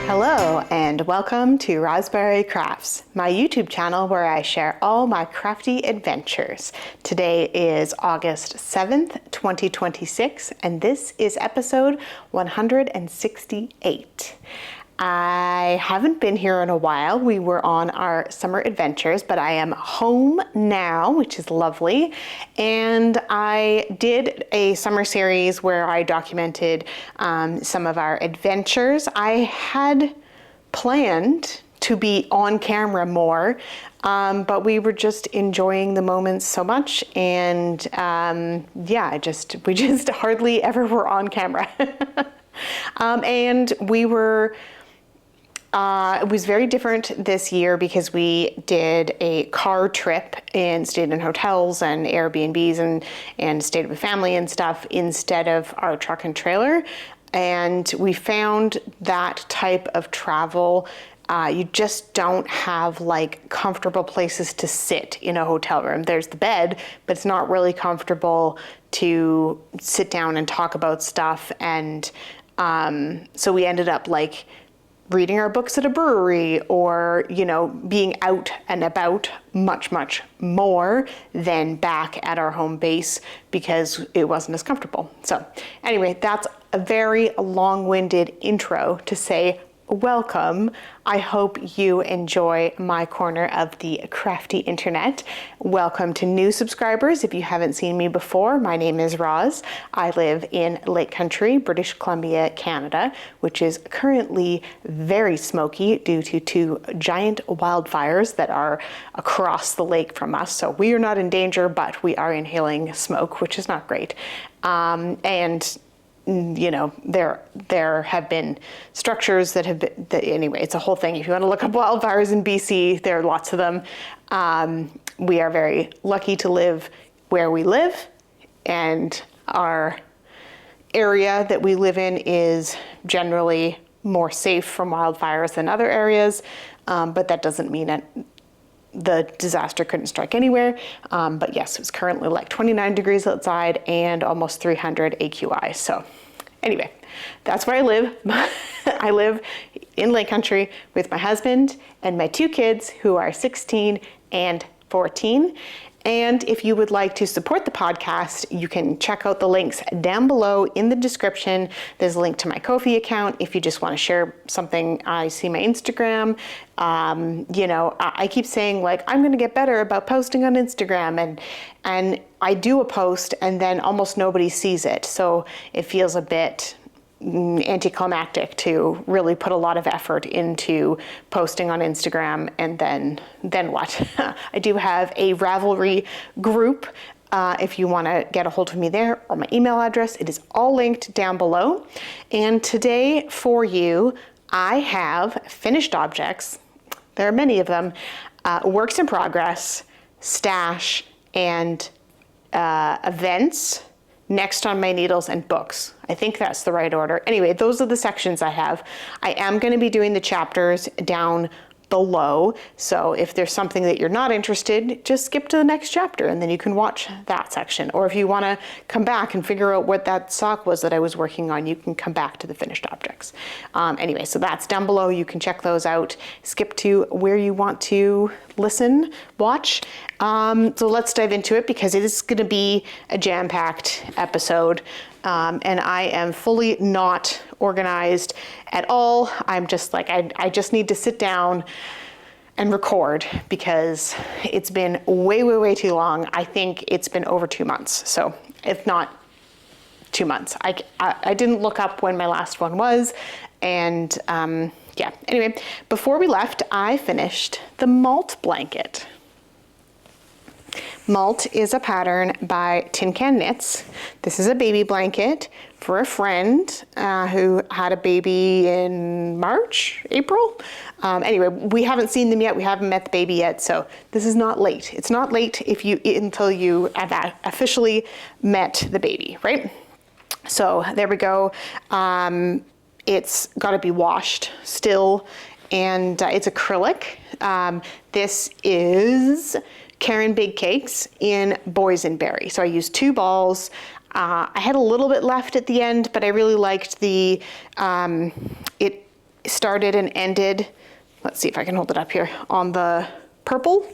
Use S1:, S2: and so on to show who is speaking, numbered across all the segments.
S1: Hello and welcome to Rosberry Crafts, my YouTube channel where I share all my crafty adventures. Today is August 7th, 2026, and this is episode 168. I haven't been here in a while. We were on our summer adventures, but I am home now, which is lovely. And I did a summer series where I documented some of our adventures. I had planned to be on camera more, but we were just enjoying the moments so much, and we just hardly ever were on camera. And we were. It was very different this year because we did a car trip and stayed in hotels and Airbnbs and stayed with family and stuff instead of our truck and trailer. And we found that type of travel, you just don't have like comfortable places to sit in a hotel room. There's the bed, but it's not really comfortable to sit down and talk about stuff. And so we ended up like reading our books at a brewery, or, you know, being out and about much more than back at our home base because it wasn't as comfortable. So anyway, that's a very long-winded intro to say welcome. I hope you enjoy my corner of the crafty internet. Welcome to new subscribers. If you haven't seen me before, my name is Roz. I live in Lake Country, British Columbia, Canada, which is currently very smoky due to two giant wildfires that are across the lake from us. So we are not in danger, but we are inhaling smoke, which is not great. And you know, there have been structures that have been, anyway, it's a whole thing. If you want to look up wildfires in BC, there are lots of them. We are very lucky to live where we live, and our area that we live in is generally more safe from wildfires than other areas, but that doesn't mean that the disaster couldn't strike anywhere. But yes, it's currently like 29 degrees outside and almost 300 AQI. So anyway, that's where I live. I live in Lake Country with my husband and my two kids who are 16 and 14. And if you would like to support the podcast, you can check out the links down below in the description. There's a link to my Ko-fi account if you just want to share something. I see my Instagram. You know, I keep saying like, I'm going to get better about posting on Instagram, and I do a post and then almost nobody sees it. So it feels a bit anticlimactic to really put a lot of effort into posting on Instagram, and then what? I do have a Ravelry group if you want to get a hold of me there, or my email address. It is all linked down below. And today for you, I have finished objects. There are many of them, works in progress, stash, and events next on my needles, and books. I think that's the right order. Anyway, those are the sections I have. I am going to be doing the chapters down below. So if there's something that you're not interested, just skip to the next chapter and then you can watch that section. Or if you want to come back and figure out what that sock was that I was working on, you can come back to the finished objects. Anyway, so that's down below. You can check those out. Skip to where you want to listen, watch. So let's dive into it because it is going to be a jam-packed episode. And I am fully not organized at all. I'm just like, I just need to sit down and record because it's been way too long. I think it's been over 2 months. So if not 2 months, I didn't look up when my last one was. And yeah, anyway, before we left, I finished the Malt blanket. Malt is a pattern by Tin Can Knits. This is a baby blanket for a friend who had a baby in March, April. Anyway, we haven't seen them yet. We haven't met the baby yet, so this is not late. It's not late until you have officially met the baby, right? So there we go. It's got to be washed still, and it's acrylic. This is Karen Big Cakes in boysenberry. So I used 2 balls. I had a little bit left at the end, but I really liked the, started and ended, let's see if I can hold it up here, on the purple.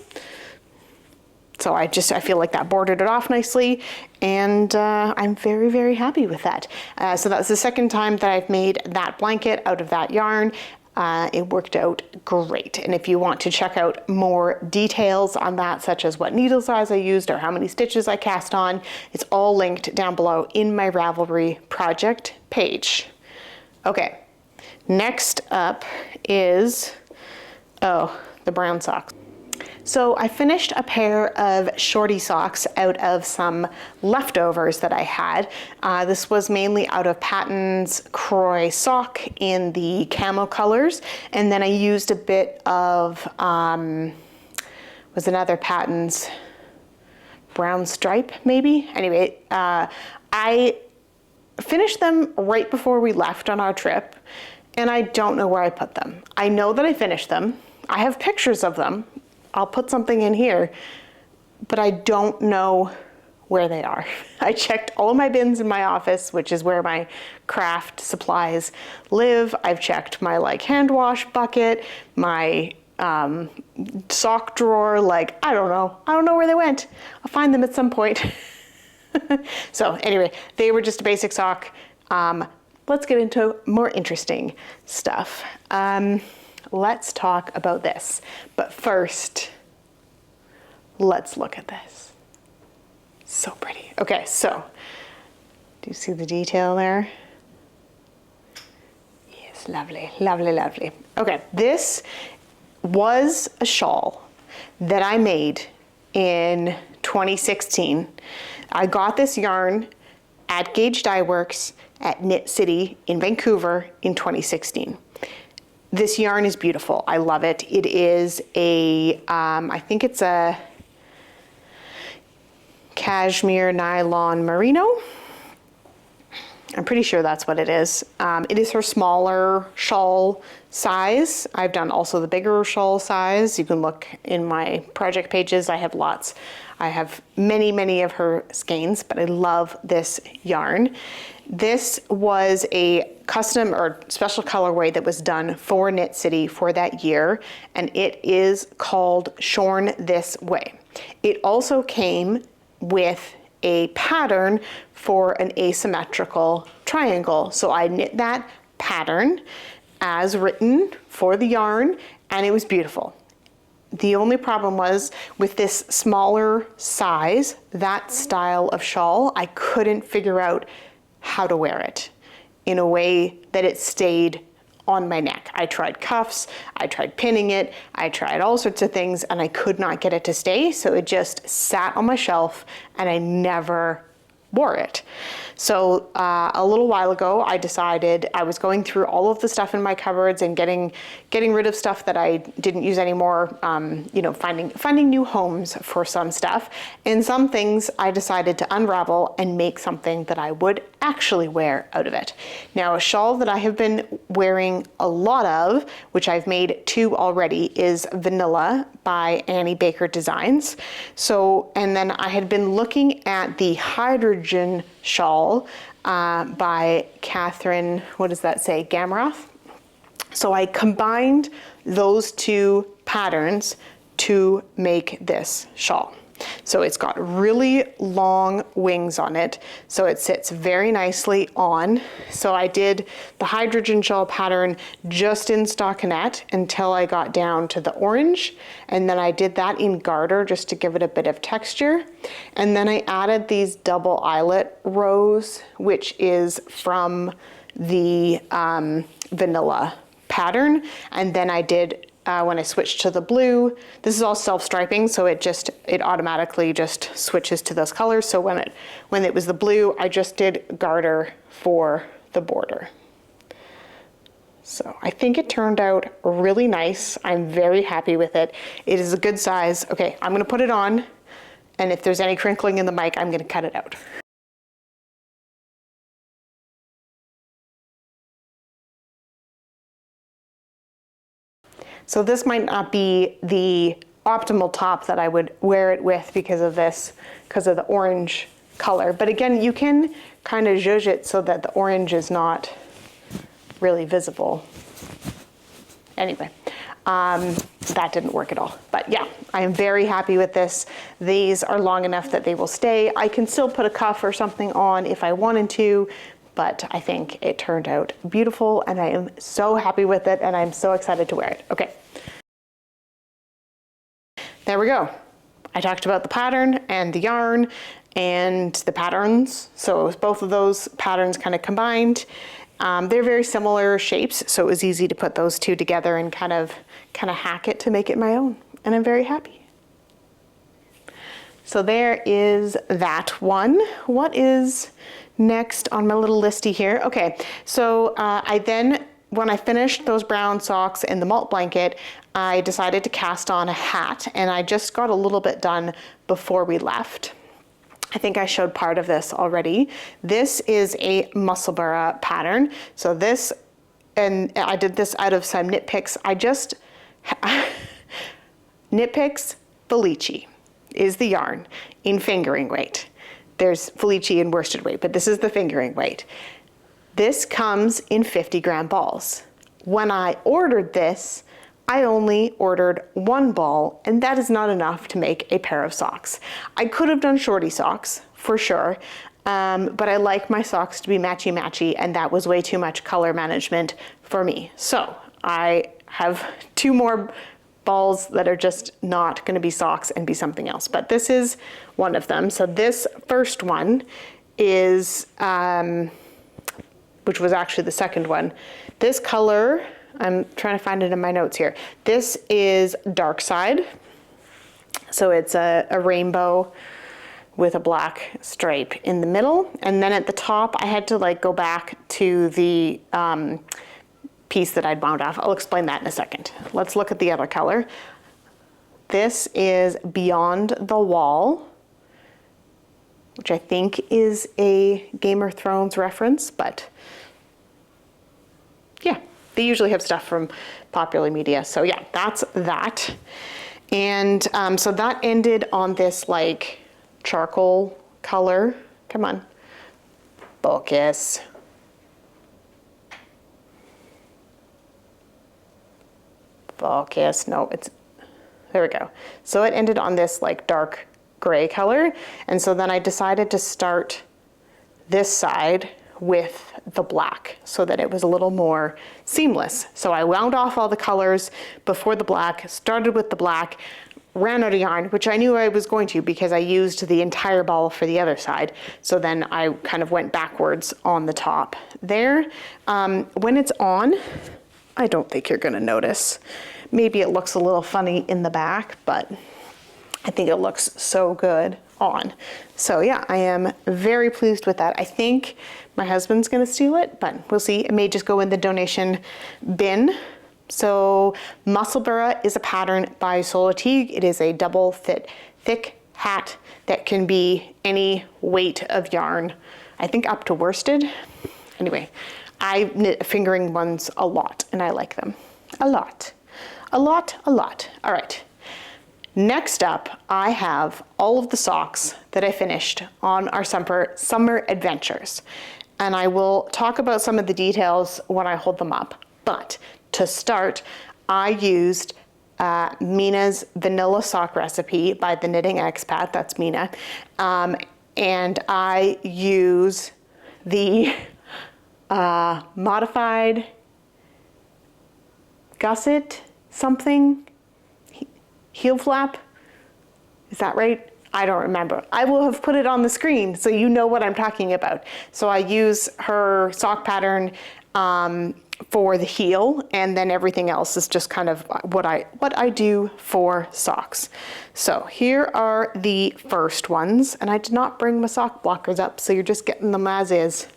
S1: So I feel like that bordered it off nicely, and I'm very, very happy with that. So that's the second time that I've made that blanket out of that yarn. It worked out great. And if you want to check out more details on that, such as what needle size I used or how many stitches I cast on, it's all linked down below in my Ravelry project page. Okay, next up is, the brown socks. So I finished a pair of shorty socks out of some leftovers that I had. This was mainly out of Patton's Croy sock in the camo colors. And then I used a bit of, was another Patton's brown stripe maybe? Anyway, I finished them right before we left on our trip, and I don't know where I put them. I know that I finished them. I have pictures of them. I'll put something in here, but I don't know where they are. I checked all of my bins in my office, which is where my craft supplies live. I've checked my hand wash bucket, my sock drawer, I don't know. I don't know where they went. I'll find them at some point. So anyway, they were just a basic sock. Let's get into more interesting stuff. Let's talk about this. But first, let's look at this. So pretty. Okay, so do you see the detail there? Yes, lovely, lovely, lovely. Okay, this was a shawl that I made in 2016. I got this yarn at Gauge Dye Works at Knit City in Vancouver in 2016. This yarn is beautiful. I love it. It is a, I think it's a cashmere nylon merino. I'm pretty sure that's what it is. It is her smaller shawl size. I've done also the bigger shawl size. You can look in my project pages. I have lots. I have many, many of her skeins, but I love this yarn. This was a custom or special colorway that was done for Knit City for that year, and it is called Shorn This Way. It also came with a pattern for an asymmetrical triangle. So I knit that pattern as written for the yarn, and it was beautiful. The only problem was with this smaller size, that style of shawl, I couldn't figure out how to wear it in a way that it stayed on my neck. I tried cuffs, I tried pinning it, I tried all sorts of things, and I could not get it to stay. So it just sat on my shelf and I never wore it. So a little while ago, I decided I was going through all of the stuff in my cupboards and getting rid of stuff that I didn't use anymore. You know, finding new homes for some stuff, and some things I decided to unravel and make something that I would actually wear out of it. Now, a shawl that I have been wearing a lot of, which I've made 2 already, is Vanilla by Annie Baker Designs. So, and then I had been looking at the Hydrogen shawl by Catherine, what does that say, Gamroth? So I combined those 2 patterns to make this shawl. So it's got really long wings on it, so it sits very nicely on. So I did the Hydrogen shawl pattern just in stockinette until I got down to the orange, and then I did that in garter just to give it a bit of texture. And then I added these double eyelet rows, which is from the Vanilla pattern. And then I did when I switched to the blue, this is all self-striping, so it automatically just switches to those colors. So when it was the blue, I just did garter for the border. So I think it turned out really nice. I'm very happy with it. It is a good size. Okay, I'm gonna put it on, and if there's any crinkling in the mic, I'm gonna cut it out. So this might not be the optimal top that I would wear it with because of the orange color. But again, you can kind of zhuzh it so that the orange is not really visible. Anyway, that didn't work at all. But yeah, I am very happy with this. These are long enough that they will stay. I can still put a cuff or something on if I wanted to, but I think it turned out beautiful and I am so happy with it and I'm so excited to wear it. Okay. There we go. I talked about the pattern and the yarn and the patterns. So it was both of those patterns kind of combined. They're very similar shapes, so it was easy to put those two together and kind of hack it to make it my own. And I'm very happy. So there is that one. What is next on my little listy here? Okay, so when I finished those brown socks and the malt blanket, I decided to cast on a hat, and I just got a little bit done before we left. I think I showed part of this already. This is a Musselburgh pattern. So this, and I did this out of some Knit Picks. Knit Picks Felici is the yarn in fingering weight. There's Felici in worsted weight, but this is the fingering weight. This comes in 50-gram balls. When I ordered this, I only ordered one ball, and that is not enough to make a pair of socks. I could have done shorty socks, for sure, but I like my socks to be matchy-matchy, and that was way too much color management for me. So I have 2 more balls that are just not gonna be socks and be something else, but this is one of them. So this first one is, which was actually the second one. This color, I'm trying to find it in my notes here. This is Dark Side. So it's a rainbow with a black stripe in the middle. And then at the top, I had to go back to the piece that I'd wound off. I'll explain that in a second. Let's look at the other color. This is Beyond the Wall, which I think is a Game of Thrones reference, but yeah. They usually have stuff from popular media. So yeah, that's that. And so that ended on this charcoal color. Come on, focus. Focus, no, there we go. So it ended on this dark gray color. And so then I decided to start this side with the black so that it was a little more seamless. So I wound off all the colors before the black, started with the black, ran out of yarn, which I knew I was going to because I used the entire ball for the other side. So then I kind of went backwards on the top there. When it's on, I don't think you're gonna notice. Maybe it looks a little funny in the back, but I think it looks so good on. So yeah, I am very pleased with that. I think my husband's gonna steal it, but we'll see. It may just go in the donation bin. So Musselburgh is a pattern by Solitude. It is a double thick hat that can be any weight of yarn. I think up to worsted. Anyway, I knit fingering ones a lot and I like them. A lot. All right. Next up, I have all of the socks that I finished on our summer adventures. And I will talk about some of the details when I hold them up. But to start, I used Mina's vanilla sock recipe by the Knitting Expat, that's Mina. And I use the modified gusset something, heel flap, is that right? I don't remember. I will have put it on the screen so you know what I'm talking about. So I use her sock pattern for the heel, and then everything else is just kind of what I do for socks. So here are the first ones, and I did not bring my sock blockers up, so you're just getting them as is.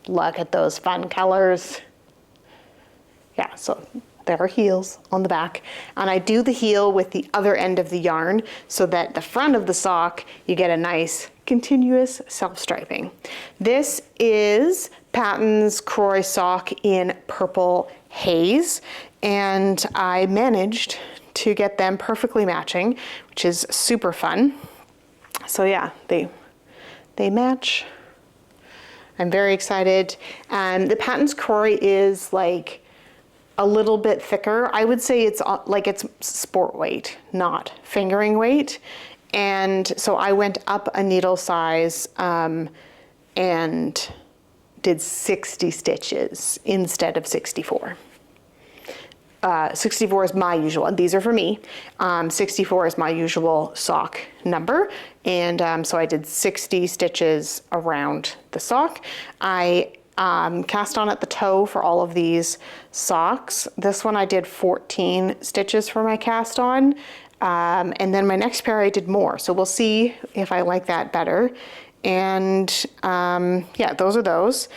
S1: Look at those fun colors. Yeah, so there are heels on the back, and I do the heel with the other end of the yarn so that the front of the sock, you get a nice continuous self-striping. This is Patton's Croy sock in Purple Haze, and I managed to get them perfectly matching, which is super fun. So yeah, they match. I'm very excited. And the Patton's Croy is a little bit thicker. I would say it's like it's sport weight, not fingering weight. And so I went up a needle size and did 60 stitches instead of 64. 64 is my usual, and these are for me. 64 is my usual sock number. And so I did 60 stitches around the sock. I cast on at the toe for all of these socks. This one I did 14 stitches for my cast on. And then my next pair I did more. So we'll see if I like that better. And yeah, those are those.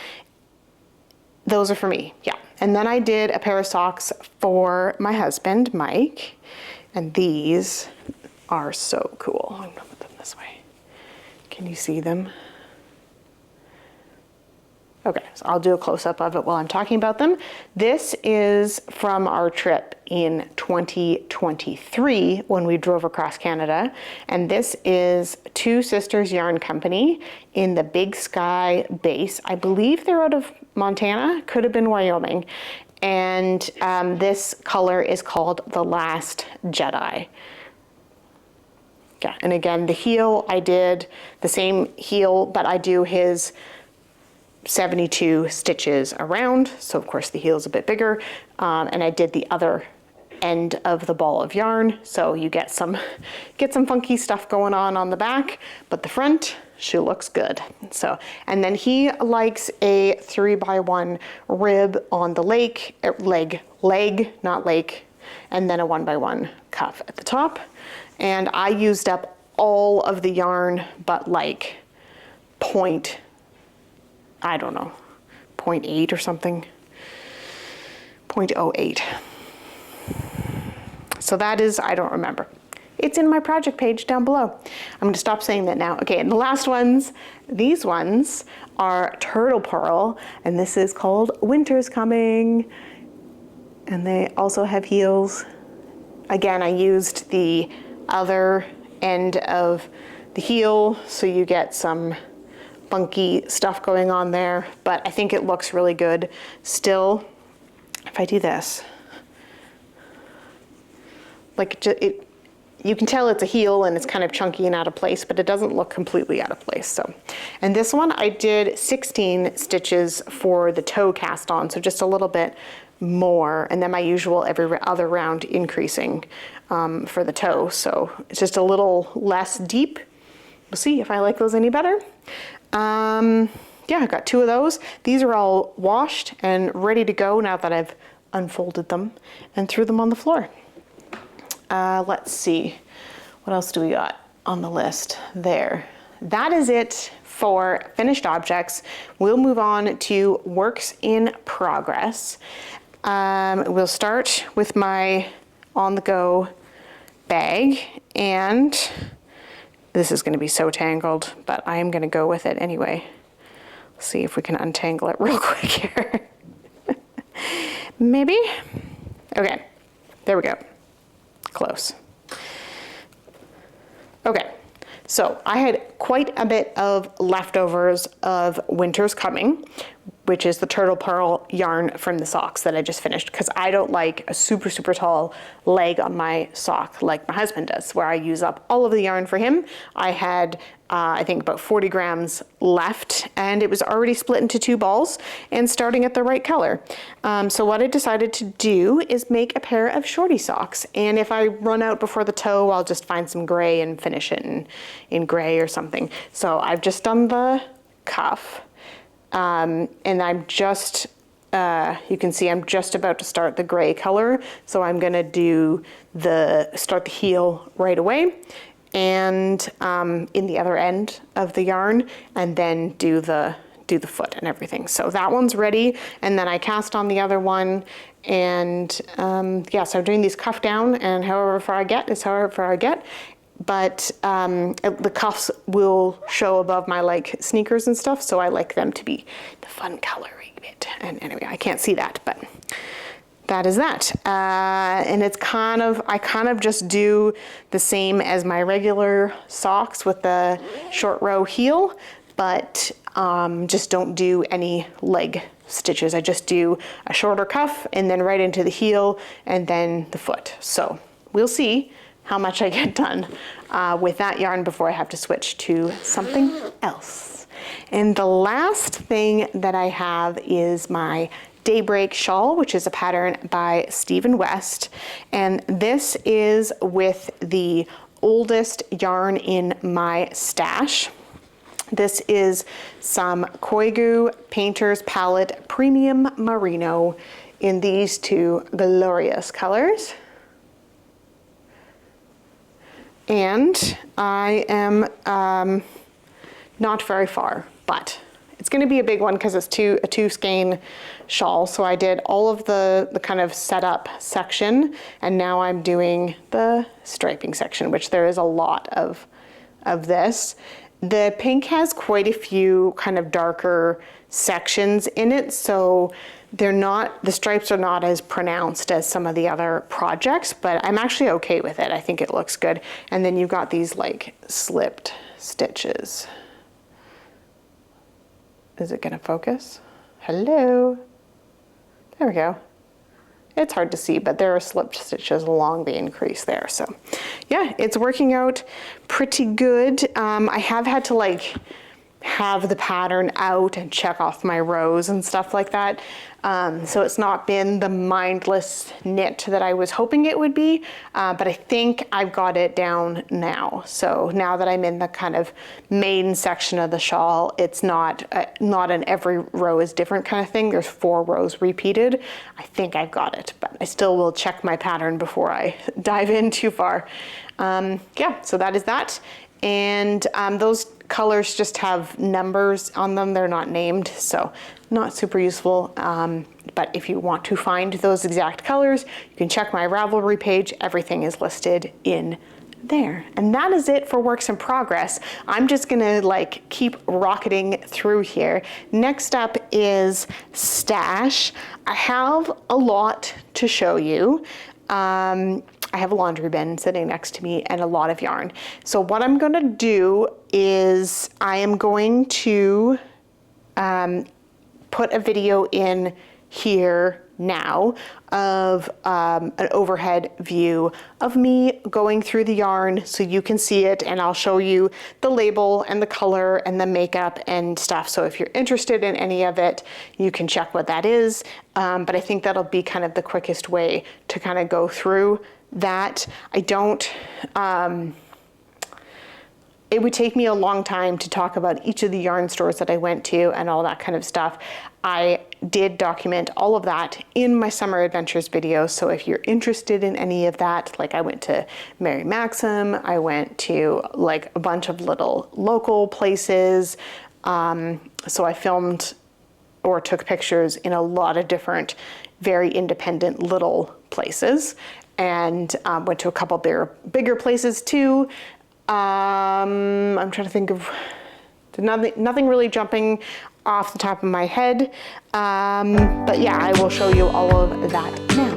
S1: Those are for me, yeah. And then I did a pair of socks for my husband, Mike. And these are so cool. I'm gonna put them this way. Can you see them? Okay, so I'll do a close-up of it while I'm talking about them. This is from our trip in 2023 when we drove across Canada. And this is Two Sisters Yarn Company in the Big Sky base. I believe they're out of Montana, could have been Wyoming. And this color is called The Last Jedi. Yeah, and again, the heel, I did the same heel, but I do his 72 stitches around. So of course the heel is a bit bigger. And I did the other end of the ball of yarn. So you get some funky stuff going on the back, but the front, she looks good. So, and then he likes a 3x1 rib on the leg, not lake, and then a 1x1 cuff at the top. And I used up all of the yarn, but like I don't know, 0.8 or something, 0.08. So that is, I don't remember. It's in my project page down below. I'm gonna stop saying that now. Okay, and the last ones, these ones are Turtle Pearl, and this is called Winter's Coming. And they also have heels. Again, I used the other end of the heel, so you get some funky stuff going on there, but I think it looks really good still. If I do this, like you can tell it's a heel and it's kind of chunky and out of place, but it doesn't look completely out of place. So, and this one I did 16 stitches for the toe cast on, so just a little bit more, and then my usual every other round increasing for the toe. So it's just a little less deep. We'll see if I like those any better. Yeah, I got 2 of those. These are all washed and ready to go now that I've unfolded them and threw them on the floor. Let's see, what else do we got on the list there? That is it for finished objects. We'll move on to works in progress. We'll start with my on-the-go bag, and this is going to be so tangled, but I am going to go with it anyway. See if we can untangle it real quick here. Maybe? Okay, there we go. Close. Okay, so I had quite a bit of leftovers of Winter's Coming, which is the Turtle Pearl yarn from the socks that I just finished, because I don't like a super, super tall leg on my sock like my husband does, where I use up all of the yarn for him. I had, I think about 40 grams left, and it was already split into 2 balls and starting at the right color. So what I decided to do is make a pair of shorty socks. And if I run out before the toe, I'll just find some gray and finish it in gray or something. So I've just done the cuff. And I'm just, you can see I'm just about to start the gray color. So I'm gonna start the heel right away, and in the other end of the yarn, and then do the foot and everything. So that one's ready, and then I cast on the other one, and yeah, so I'm doing these cuff down, and however far I get is however far I get. But the cuffs will show above my like sneakers and stuff, so I like them to be the fun coloring bit. And anyway, I can't see that, but that is that. And it's I kind of just do the same as my regular socks with the short row heel, but just don't do any leg stitches. I just do a shorter cuff and then right into the heel and then the foot. So we'll see how much I get done with that yarn before I have to switch to something else. And the last thing that I have is my Daybreak shawl, which is a pattern by Stephen West. And this is with the oldest yarn in my stash. This is some Koigu Painter's Palette Premium Merino in these two glorious colors. And I am not very far, but it's going to be a big one because it's a two skein shawl. So I did all of the kind of setup section, and now I'm doing the striping section, which there is a lot of this. The pink has quite a few kind of darker sections in it, so the stripes are not as pronounced as some of the other projects, but I'm actually okay with it. I think it looks good. And then you've got these like slipped stitches. Is it gonna focus? Hello? There we go. It's hard to see, but there are slipped stitches along the increase there. So yeah, it's working out pretty good. I have had to like have the pattern out and check off my rows and stuff like that. So it's not been the mindless knit that I was hoping it would be, but I think I've got it down now. So now that I'm in the kind of main section of the shawl, it's not an every row is different kind of thing. There's 4 rows repeated. I think I've got it, but I still will check my pattern before I dive in too far. Yeah, so that is that. And those colors just have numbers on them. They're not named, so not super useful. But if you want to find those exact colors, you can check my Ravelry page. Everything is listed in there. And that is it for works in progress. I'm just gonna like keep rocketing through here. Next up is stash. I have a lot to show you. I have a laundry bin sitting next to me and a lot of yarn. So what I'm gonna do is I am going to put a video in here now of an overhead view of me going through the yarn so you can see it, and I'll show you the label and the color and the makeup and stuff. So if you're interested in any of it, you can check what that is. But I think that'll be kind of the quickest way to kind of go through that. It would take me a long time to talk about each of the yarn stores that I went to and all that kind of stuff. I did document all of that in my summer adventures video. So if you're interested in any of that, like I went to Mary Maxim, I went to like a bunch of little local places. So I filmed or took pictures in a lot of different, very independent little places, and went to a couple bigger places too. I'm trying to think of nothing really jumping off the top of my head. But yeah, I will show you all of that now.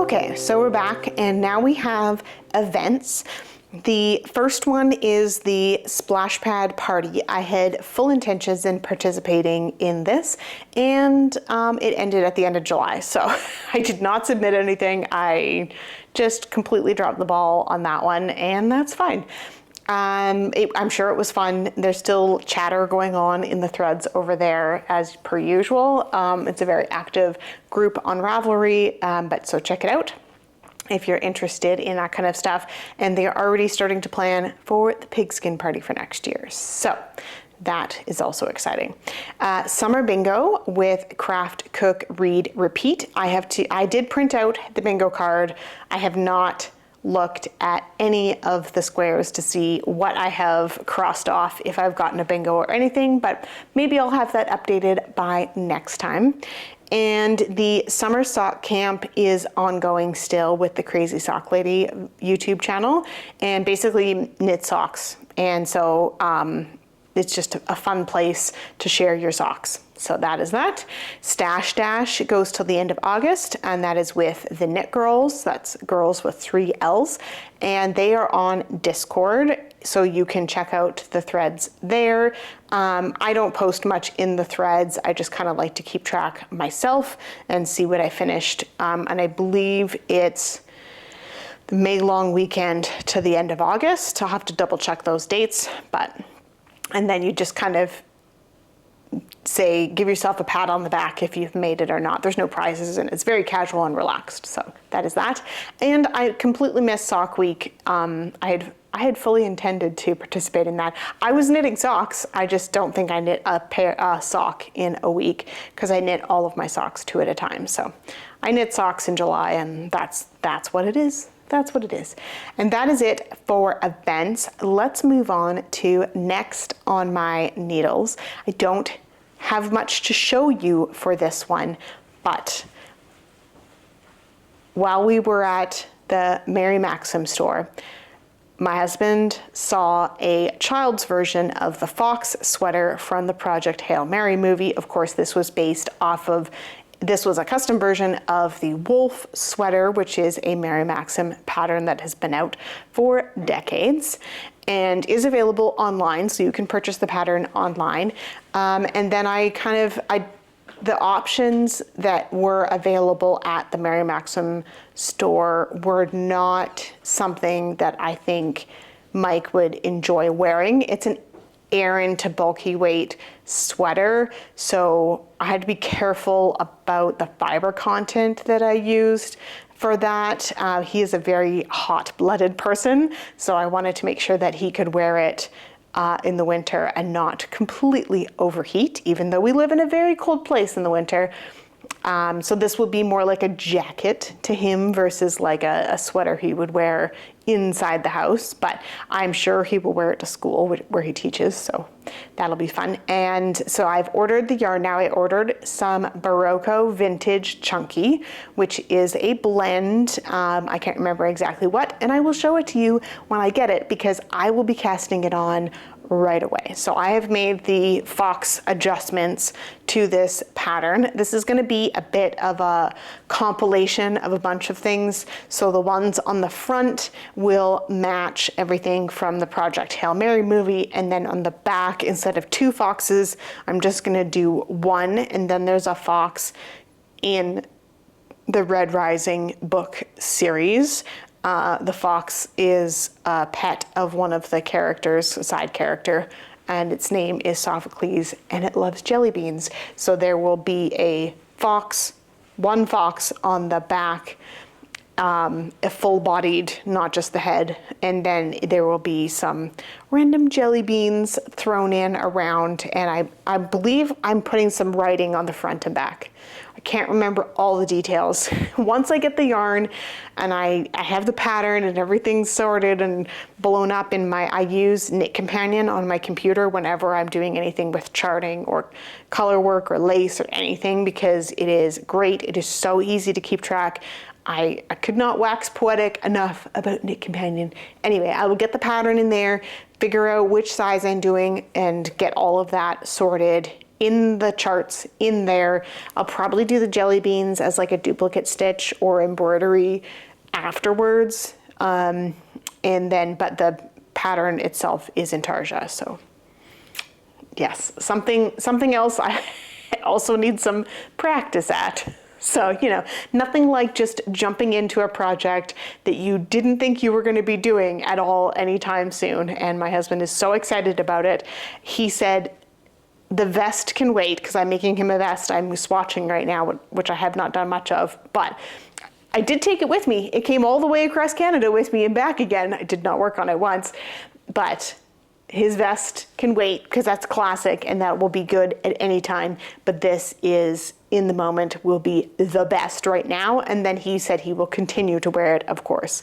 S1: Okay, so we're back and now we have events. The first one is the splash pad party. I had full intentions in participating in this, and it ended at the end of July. So I did not submit anything. I just completely dropped the ball on that one, and that's fine. I'm sure it was fun. There's still chatter going on in the threads over there as per usual. It's a very active group on Ravelry, but so check it out if you're interested in that kind of stuff. And they are already starting to plan for the pigskin party for next year. So that is also exciting. Summer bingo with craft, cook, read, repeat. I did print out the bingo card. I have not looked at any of the squares to see what I have crossed off, if I've gotten a bingo or anything, but maybe I'll have that updated by next time. And the summer sock camp is ongoing still with the Crazy Sock Lady YouTube channel, and basically knit socks. And so it's just a fun place to share your socks. So that is that. Stash Dash goes till the end of August, and that is with the Knit Girls. That's girls with 3 L's, and they are on Discord, so you can check out the threads there. I don't post much in the threads. I just kind of like to keep track myself and see what I finished. And I believe it's the May long weekend to the end of August. I'll have to double check those dates, and then you just kind of give yourself a pat on the back if you've made it or not. There's no prizes, and it's very casual and relaxed. So that is that. And I completely missed Sock Week. I had fully intended to participate in that. I was knitting socks. I just don't think I knit a sock in a week, because I knit all of my socks 2 at a time. So I knit socks in July, and that's what it is. That's what it is. And that is it for events. Let's move on to next on my needles. I don't have much to show you for this one, but while we were at the Mary Maxim store, my husband saw a child's version of the fox sweater from the Project Hail Mary movie. Of course, this was a custom version of the wolf sweater, which is a Mary Maxim pattern that has been out for decades and is available online, so you can purchase the pattern online. And then the options that were available at the Mary Maxim store were not something that I think Mike would enjoy wearing. It's an Aran to bulky weight sweater, so I had to be careful about the fiber content that I used for that. He is a very hot-blooded person, so I wanted to make sure that he could wear it in the winter and not completely overheat, even though we live in a very cold place in the winter. So this would be more like a jacket to him versus like a sweater he would wear inside the house, but I'm sure he will wear it to school where he teaches, so that'll be fun. And so I've ordered the yarn now. I ordered some Barocco Vintage Chunky, which is a blend. I can't remember exactly what, and I will show it to you when I get it, because I will be casting it on right away. So I have made the fox adjustments to this pattern. This is going to be a bit of a compilation of a bunch of things. So the ones on the front will match everything from the Project Hail Mary movie, and then on the back, instead of 2 foxes, I'm just going to do 1, and then there's a fox in the Red Rising book series. The fox is a pet of one of the characters, a side character, and its name is Sophocles, and it loves jelly beans. So there will be a fox, 1 fox on the back, a full-bodied, not just the head, and then there will be some random jelly beans thrown in around, and I believe I'm putting some writing on the front and back. I can't remember all the details. Once I get the yarn and I have the pattern and everything's sorted and blown up I use Knit Companion on my computer whenever I'm doing anything with charting or color work or lace or anything, because it is great. It is so easy to keep track. I could not wax poetic enough about Knit Companion. Anyway, I will get the pattern in there, figure out which size I'm doing, and get all of that sorted in the charts in there. I'll probably do the jelly beans as like a duplicate stitch or embroidery afterwards. And then, but the pattern itself is in Tarja. So yes, something else I also need some practice at. So, you know, nothing like just jumping into a project that you didn't think you were going to be doing at all anytime soon. And my husband is so excited about it. He said, the vest can wait, because I'm making him a vest. I'm swatching right now, which I have not done much of, but I did take it with me. It came all the way across Canada with me and back again. I did not work on it once, but his vest can wait, because that's classic and that will be good at any time. But this is, in the moment, will be the best right now. And then he said he will continue to wear it, of course,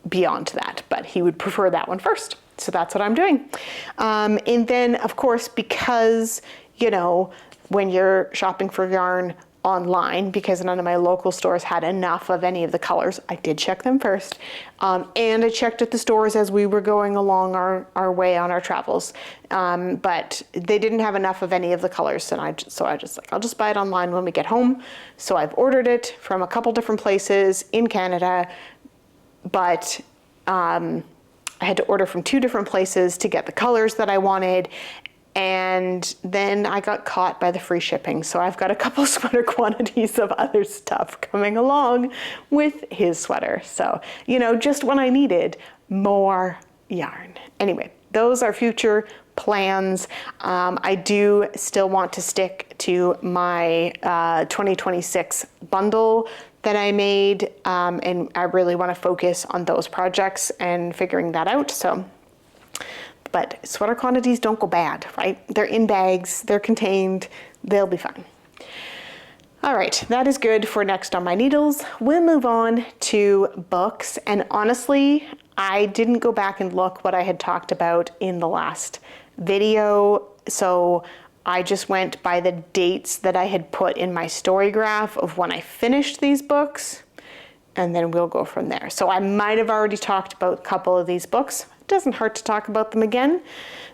S1: beyond that, but he would prefer that one first. So that's what I'm doing. And then, of course, because, you know, when you're shopping for yarn online, because none of my local stores had enough of any of the colors, I did check them first. And I checked at the stores as we were going along our way on our travels. But they didn't have enough of any of the colors. And so I just like, I'll just buy it online when we get home. So I've ordered it from a couple different places in Canada, but I had to order from 2 different places to get the colors that I wanted. And then I got caught by the free shipping. So I've got a couple sweater quantities of other stuff coming along with his sweater. So, you know, just when I needed more yarn. Anyway, those are future plans. I do still want to stick to my 2026 bundle that I made. And I really want to focus on those projects and figuring that out. So, but sweater quantities don't go bad, right? They're in bags, they're contained, they'll be fine. All right, that is good for next on my needles. We'll move on to books. And honestly, I didn't go back and look what I had talked about in the last video. So I just went by the dates that I had put in my story graph of when I finished these books, and then we'll go from there. So I might have already talked about a couple of these books. It doesn't hurt to talk about them again.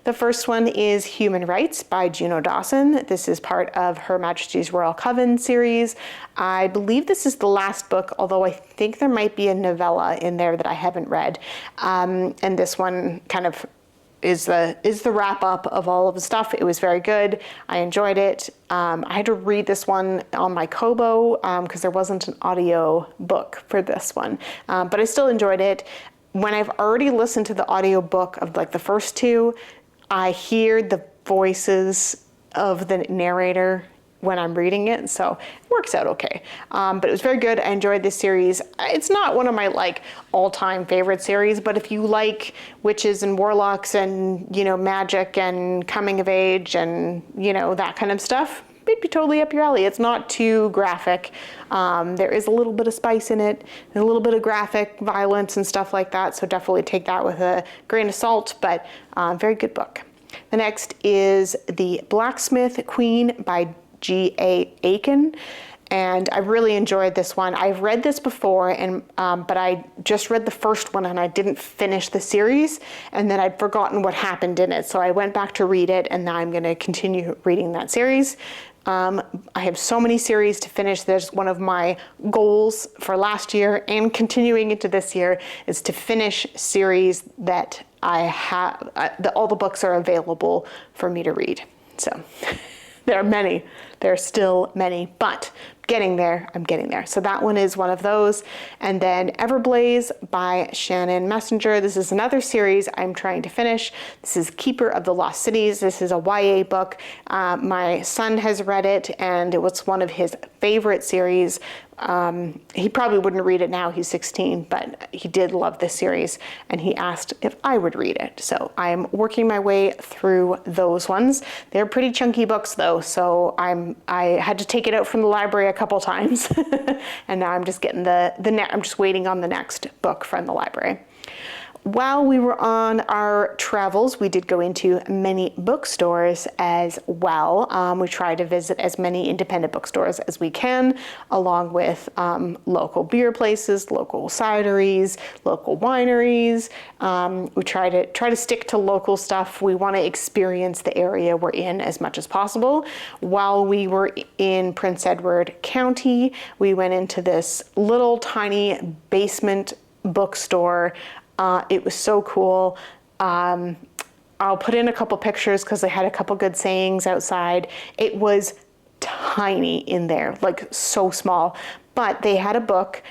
S1: The first one is Human Rites by Juno Dawson. This is part of Her Majesty's Royal Coven series. I believe this is the last book, although I think there might be a novella in there that I haven't read. And this one kind of is the wrap up of all of the stuff. It was very good. I enjoyed it. I had to read this one on my Kobo because there wasn't an audio book for this one, but I still enjoyed it. When I've already listened to the audio book of like the first 2, I hear the voices of the narrator when I'm reading it, so it works out okay. But it was very good. I enjoyed this series. It's not one of my like all-time favorite series, but if you like witches and warlocks and, you know, magic and coming of age and, you know, that kind of stuff, it'd be totally up your alley. It's not too graphic. There is a little bit of spice in it and a little bit of graphic violence and stuff like that, so definitely take that with a grain of salt, but very good book. The next is The Blacksmith Queen by G.A. Aiken, and I really enjoyed this one. I've read this before, and but I just read the first one and I didn't finish the series, and then I'd forgotten what happened in it, so I went back to read it, and now I'm going to continue reading that series. I have so many series to finish. There's one of my goals for last year and continuing into this year is to finish series that I have, all the books are available for me to read. So there are many. There are still many, but getting there, I'm getting there. So that one is one of those. And then Everblaze by Shannon Messenger. This is another series I'm trying to finish. This is Keeper of the Lost Cities. This is a YA book. My son has read it, and it was one of his favorite series. He probably wouldn't read it now, he's 16, but he did love this series, and he asked if I would read it. So I'm working my way through those ones. They're pretty chunky books though, so I had to take it out from the library a couple times, and now I'm just getting I'm just waiting on the next book from the library. while we were on our travels, we did go into many bookstores as well. We try to visit as many independent bookstores as we can, along with local beer places, local cideries, local wineries. We try to stick to local stuff. We want to experience the area we're in as much as possible. While we were in Prince Edward County, we went into this little tiny basement bookstore. It was so cool. I'll put in a couple pictures because they had a couple good sayings outside. It was tiny in there, like so small, but they had a book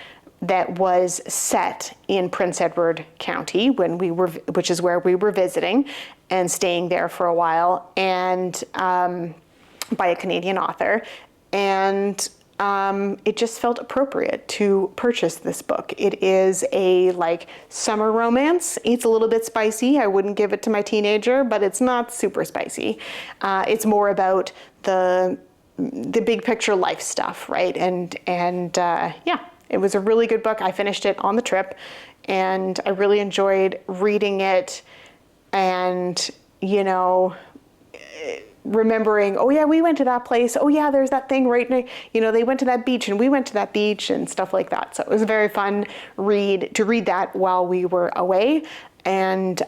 S1: that was set in Prince Edward County which is where we were visiting and staying there for a while, and by a Canadian author. And it just felt appropriate to purchase this book. It is a summer romance. It's a little bit spicy. I wouldn't give it to my teenager, but it's not super spicy. It's more about the big picture life stuff, right? And yeah, it was a really good book. I finished it on the trip, and I really enjoyed reading it, and remembering, oh yeah, we went to that place. Oh yeah, there's that thing right near, they went to that beach and we went to that beach and stuff like that. So it was a very fun read to read that while we were away, and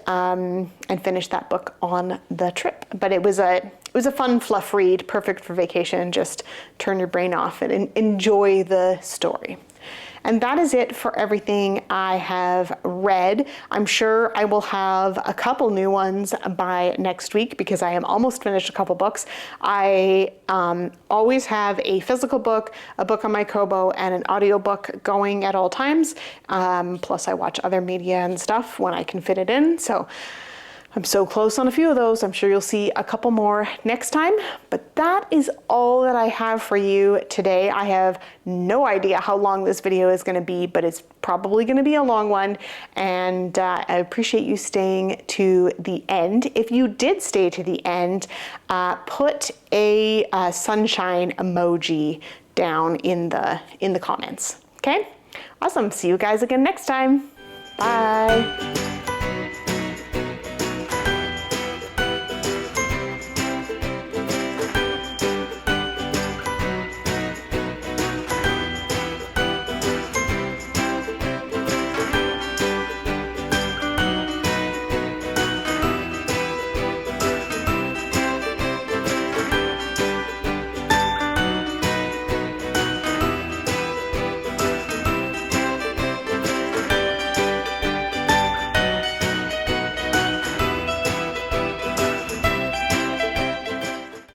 S1: finish that book on the trip. But it was a fun fluff read, perfect for vacation. Just turn your brain off and enjoy the story. And that is it for everything I have read. I'm sure I will have a couple new ones by next week because I am almost finished a couple books. I always have a physical book, a book on my Kobo, and an audiobook going at all times. Plus I watch other media and stuff when I can fit it in. So I'm so close on a few of those. I'm sure you'll see a couple more next time, but that is all that I have for you today. I have no idea how long this video is going to be, but it's probably going to be a long one, and I appreciate you staying to the end. If you did stay to the end, put a sunshine emoji down in the comments. Okay? Awesome. See you guys again next time. Bye.